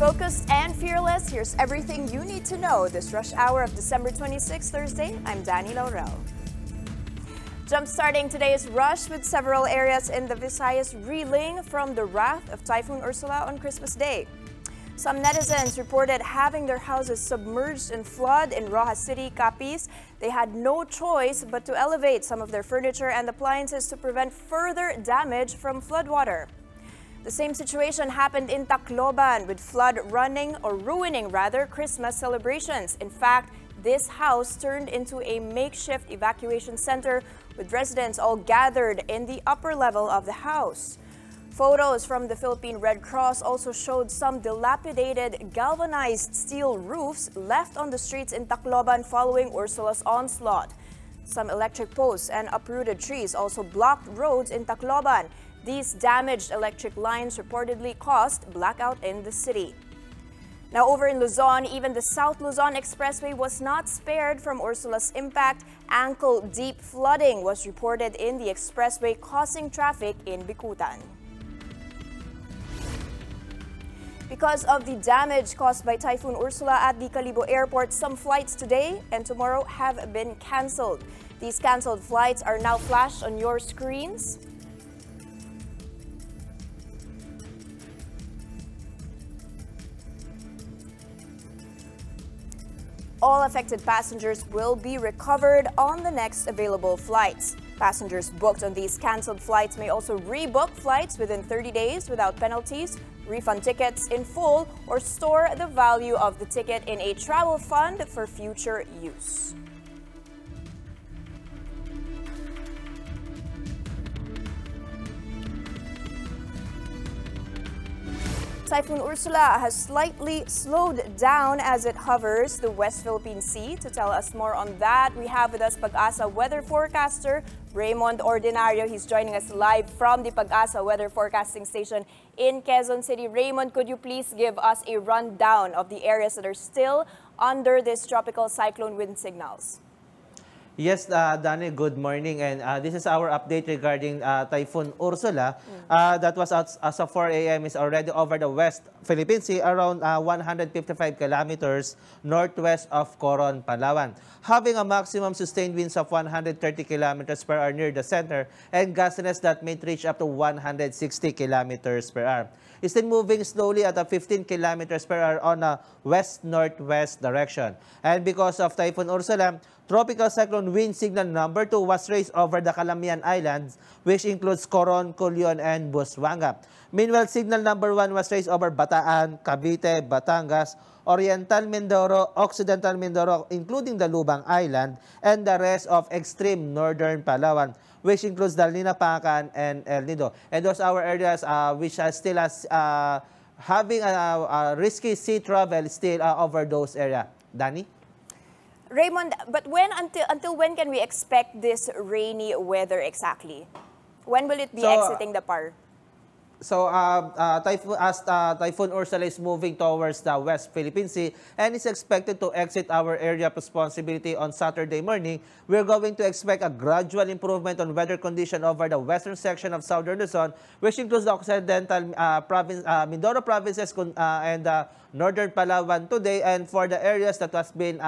Focused and fearless, here's everything you need to know this rush hour of December 26, Thursday. I'm Danny Laurel. Jump-starting today's rush with several areas in the Visayas reeling from the wrath of Typhoon Ursula on Christmas Day. Some netizens reported having their houses submerged in flood in Rojas City, Capiz. They had no choice but to elevate some of their furniture and appliances to prevent further damage from floodwater. The same situation happened in Tacloban with flood ruining Christmas celebrations. In fact, this house turned into a makeshift evacuation center with residents all gathered in the upper level of the house. Photos from the Philippine Red Cross also showed some dilapidated galvanized steel roofs left on the streets in Tacloban following Ursula's onslaught. Some electric posts and uprooted trees also blocked roads in Tacloban. These damaged electric lines reportedly caused blackout in the city. Now over in Luzon, even the South Luzon Expressway was not spared from Ursula's impact. Ankle-deep flooding was reported in the expressway, causing traffic in Bicutan. Because of the damage caused by Typhoon Ursula at the Calibo Airport, some flights today and tomorrow have been canceled. These canceled flights are now flashed on your screens. All affected passengers will be recovered on the next available flights. Passengers booked on these canceled flights may also rebook flights within 30 days without penalties, refund tickets in full, or store the value of the ticket in a travel fund for future use. Typhoon Ursula has slightly slowed down as it hovers the West Philippine Sea. To tell us more on that, we have with us Pag-asa weather forecaster Raymond Ordinario. He's joining us live from the Pag-asa weather forecasting station in Quezon City. Raymond, could you please give us a rundown of the areas that are still under this tropical cyclone wind signals? Yes, Danny, good morning. And this is our update regarding Typhoon Ursula. That was as of 4 a.m. is already over the West Philippine Sea, around 155 kilometers northwest of Coron, Palawan, having a maximum sustained winds of 130 kilometers per hour near the center and gustiness that may reach up to 160 kilometers per hour. It's still moving slowly at a 15 kilometers per hour on a west-northwest direction. And because of Typhoon Ursula, Tropical Cyclone Wind Signal number 2 was raised over the Calamian Islands, which includes Coron, Culion, and Busuanga. Meanwhile, Signal number 1 was raised over Bataan, Cavite, Batangas, Oriental Mindoro, Occidental Mindoro, including the Lubang Island, and the rest of extreme northern Palawan, which includes Dalina-Pacan and El Nido. And those are our areas which are still having a risky sea travel still over those areas. Danny? Raymond, but until when can we expect this rainy weather exactly? When will it be exiting the PAR? So, Typhoon Ursula is moving towards the West Philippine Sea and is expected to exit our area of responsibility on Saturday morning. We're going to expect a gradual improvement on weather condition over the western section of southern Luzon, which includes the Occidental Mindoro provinces and northern Palawan today. And for the areas that has been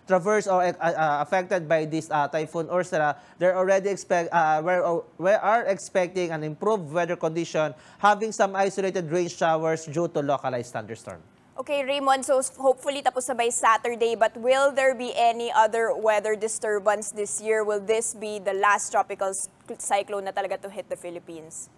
traversed or affected by this Typhoon Ursula, they're already we are expecting an improved weather condition, having some isolated rain showers due to localized thunderstorm. Okay, Raymond, so hopefully tapos na by Saturday, but will there be any other weather disturbance this year? Will this be the last tropical cyclone na talaga to hit the Philippines?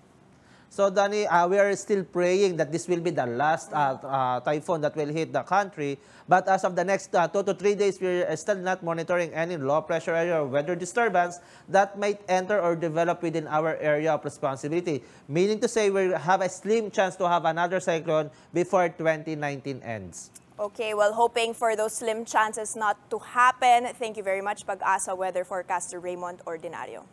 So, Danny, we are still praying that this will be the last typhoon that will hit the country. But as of the next 2 to 3 days, we're still not monitoring any low pressure area or weather disturbance that might enter or develop within our area of responsibility. Meaning to say we have a slim chance to have another cyclone before 2019 ends. Okay, well, hoping for those slim chances not to happen. Thank you very much, Pag-asa weather forecaster Raymond Ordinario.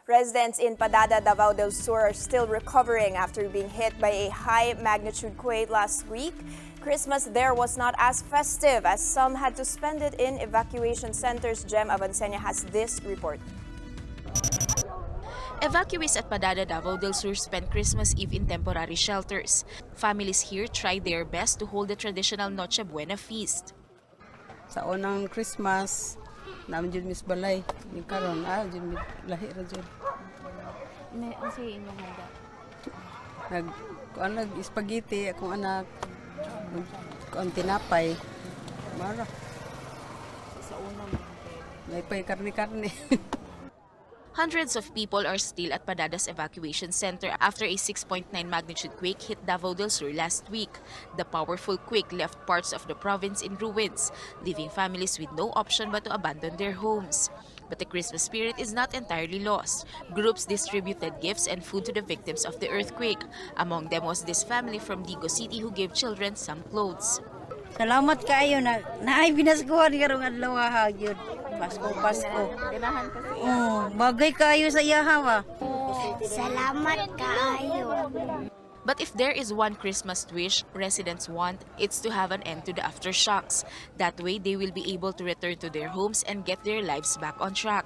Residents in Padada, Davao del Sur are still recovering after being hit by a high-magnitude quake last week. Christmas there was not as festive as some had to spend it in evacuation centers. Jem Avancenia has this report. Evacuees at Padada, Davao del Sur spent Christmas Eve in temporary shelters. Families here tried their best to hold the traditional Noche Buena feast. Sa unang Christmas, namin dyan Miss Balay. Yung karon, dyan lahi ra dyan. Ang sige inyong handa? Nag-spaghetti, akong anak, ang tinapay. Mara. Sa unang Naipay karne-karne. Hundreds of people are still at Padada's evacuation center after a 6.9 magnitude quake hit Davao del Sur last week. The powerful quake left parts of the province in ruins, leaving families with no option but to abandon their homes. But the Christmas spirit is not entirely lost. Groups distributed gifts and food to the victims of the earthquake. Among them was this family from Digo City who gave children some clothes. Salamat kayo na naay binaskuhan karong adlaw ha gyud. Pasko. Bagay kayo sa iyaha. Salamat kayo. But if there is one Christmas wish residents want, it's to have an end to the aftershocks. That way, they will be able to return to their homes and get their lives back on track.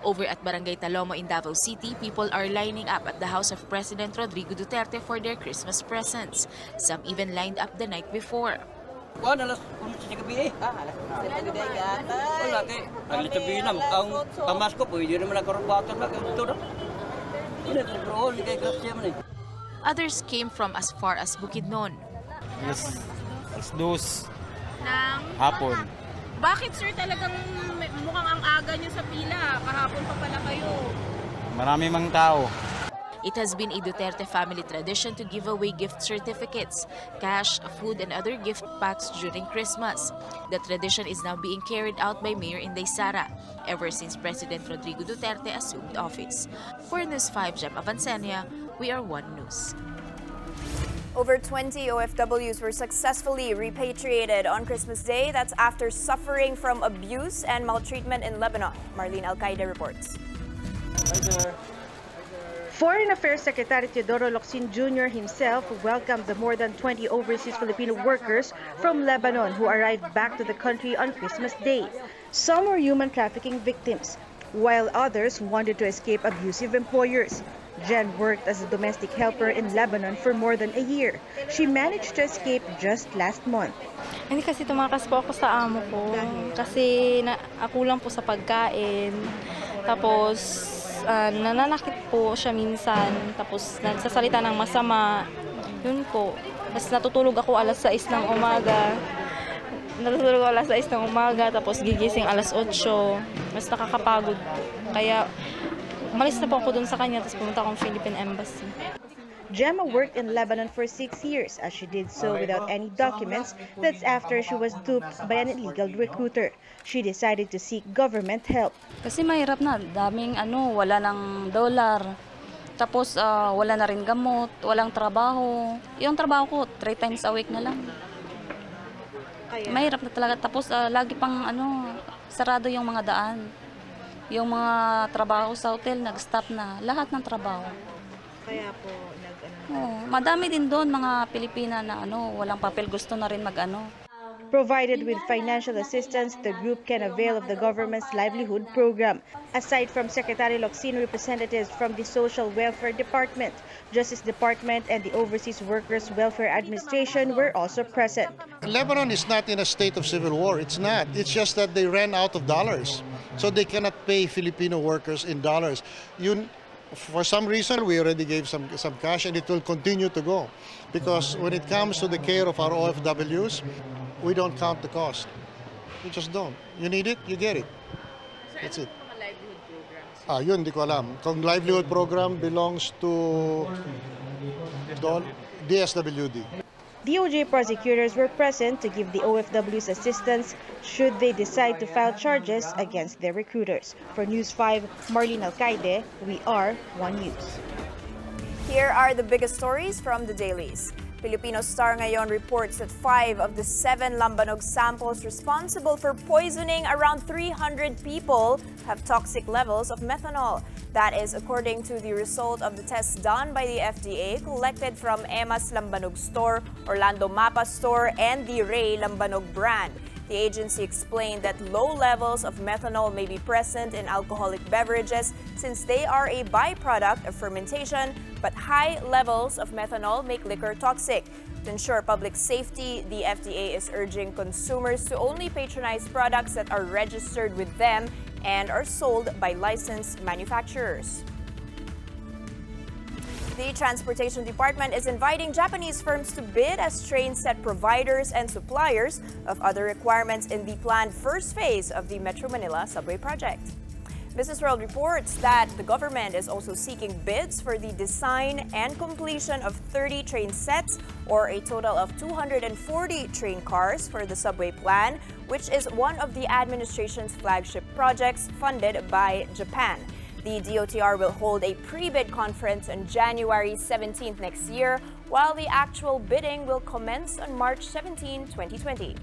Over at Barangay Talomo in Davao City, people are lining up at the house of President Rodrigo Duterte for their Christmas presents. Some even lined up the night before. Alas 11 sa gabi eh. Wala kay, alas 11 na, ang pamasko po, hindi naman nagkarobato na, ito na. Hindi, siguro, hindi kay Gracia man eh. Others came from as far as Bukidnon. Yes, alas 2 hapon. Bakit sir talagang mukhang ang aga nyo sa pila? Kahapon pa pala kayo. Marami mang tao. It has been a Duterte family tradition to give away gift certificates, cash, food, and other gift packs during Christmas. The tradition is now being carried out by Mayor Inday Sara ever since President Rodrigo Duterte assumed office. For News 5, Jem Avancenia, we are One News. Over 20 OFWs were successfully repatriated on Christmas Day. That's after suffering from abuse and maltreatment in Lebanon. Marlene Alcaide reports. Foreign Affairs Secretary Teodoro Locsin Jr. himself welcomed the more than 20 overseas Filipino workers from Lebanon who arrived back to the country on Christmas Day. Some were human trafficking victims, while others wanted to escape abusive employers. Jen worked as a domestic helper in Lebanon for more than a year. She managed to escape just last month. Hindi kasi tumakas po ako sa amo ko. Kasi ako lang po sa pagkain. Tapos nananakit po siya minsan. Tapos nagsasalita ng masama. Yun po. Tapos natutulog ako alas 6 ng umaga. Tapos gigising alas 8. Mas nakakapagod po. Kaya umalis na po ako dun sa kanya, tapos pumunta akong Philippine Embassy. Gemma worked in Lebanon for 6 years. As she did so without any documents, that's after she was duped by an illegal recruiter. She decided to seek government help. Kasi mahirap na, daming wala ng dollar. Tapos wala na rin gamot, walang trabaho. Yung trabaho ko, 3 times a week na lang. Mahirap na talaga. Tapos lagi pang sarado yung mga daan. Yung mga trabaho sa hotel, nag-stop na. Lahat ng trabaho. Kaya po, madami din doon mga Pilipina na walang papel, gusto na rin Provided with financial assistance, the group can avail of the government's livelihood program. Aside from Secretary Locsin, representatives from the Social Welfare Department, Justice Department, and the Overseas Workers Welfare Administration were also present. Lebanon is not in a state of civil war. It's not. It's just that they ran out of dollars. So they cannot pay Filipino workers in dollars. For some reason, we already gave some cash, and it will continue to go. Because when it comes to the care of our OFWs, we don't count the cost. We just don't. You need it, you get it. That's it. Yun, di ko alam. Kung livelihood program belongs to DSWD. DOJ prosecutors were present to give the OFWs assistance should they decide to file charges against their recruiters. For News 5, Marlene Alcaide, we are One News. Here are the biggest stories from the dailies. Filipino Star ngayon reports that 5 of the 7 lambanog samples responsible for poisoning around 300 people have toxic levels of methanol. That is according to the result of the tests done by the FDA collected from Emma's Lambanog store, Orlando Mapa store, and the Ray Lambanog brand. The agency explained that low levels of methanol may be present in alcoholic beverages since they are a byproduct of fermentation, but high levels of methanol make liquor toxic. To ensure public safety, the FDA is urging consumers to only patronize products that are registered with them and are sold by licensed manufacturers. The Transportation Department is inviting Japanese firms to bid as train set providers and suppliers of other requirements in the planned first phase of the Metro Manila subway project. Business World reports that the government is also seeking bids for the design and completion of 30 train sets, or a total of 240 train cars for the subway plan, which is one of the administration's flagship projects funded by Japan. The DOTR will hold a pre-bid conference on January 17th next year, while the actual bidding will commence on March 17, 2020.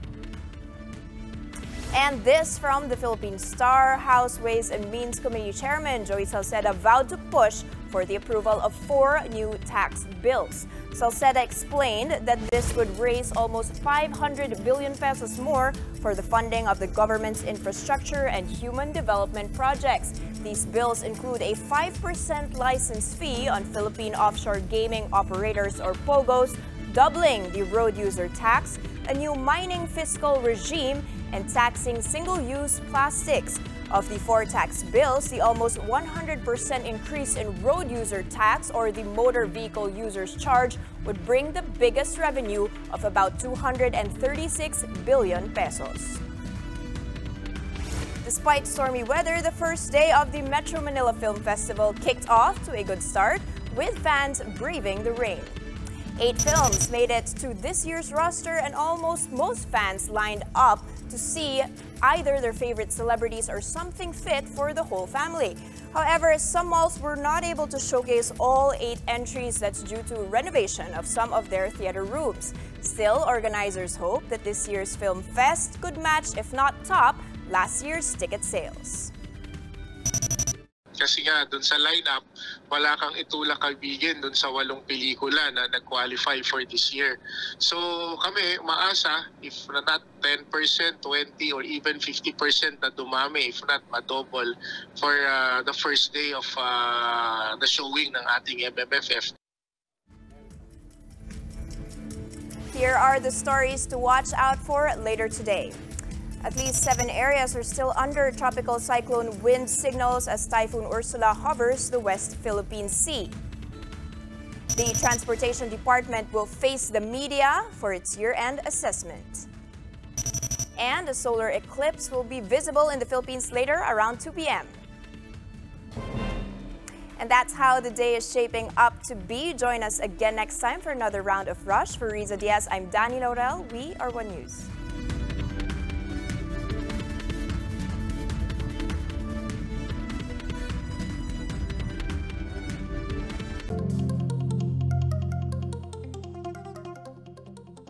And this from the Philippine Star. House Ways and Means Committee Chairman Joey Salceda vowed to push for the approval of 4 new tax bills. Salceda explained that this would raise almost 500 billion pesos more for the funding of the government's infrastructure and human development projects. These bills include a 5% license fee on Philippine offshore gaming operators or POGOs, doubling the road user tax, a new mining fiscal regime, and taxing single-use plastics. Of the 4 tax bills, the almost 100% increase in road user tax, or the motor vehicle users charge, would bring the biggest revenue of about 236 billion pesos. Despite stormy weather, the first day of the Metro Manila Film Festival kicked off to a good start, with fans braving the rain. 8 films made it to this year's roster, and almost most fans lined up to see either their favorite celebrities or something fit for the whole family. However, some malls were not able to showcase all 8 entries. That's due to renovation of some of their theater rooms. Still, organizers hope that this year's Film Fest could match, if not top, last year's ticket sales. Kasi nga, dun sa lineup, wala kang itulak kaibigan dun sa 8 pelikula na nag-qualify for this year. So kami, umaasa, if not 10%, 20, or even 50% na dumami, if not ma-double, for the first day of the showing ng ating MMFF. Here are the stories to watch out for later today. At least 7 areas are still under tropical cyclone wind signals as Typhoon Ursula hovers the West Philippine Sea. The Transportation Department will face the media for its year-end assessment. And a solar eclipse will be visible in the Philippines later around 2 p.m. And that's how the day is shaping up to be. Join us again next time for another round of Rush. For Riza Diaz, I'm Danny Laurel. We are One News.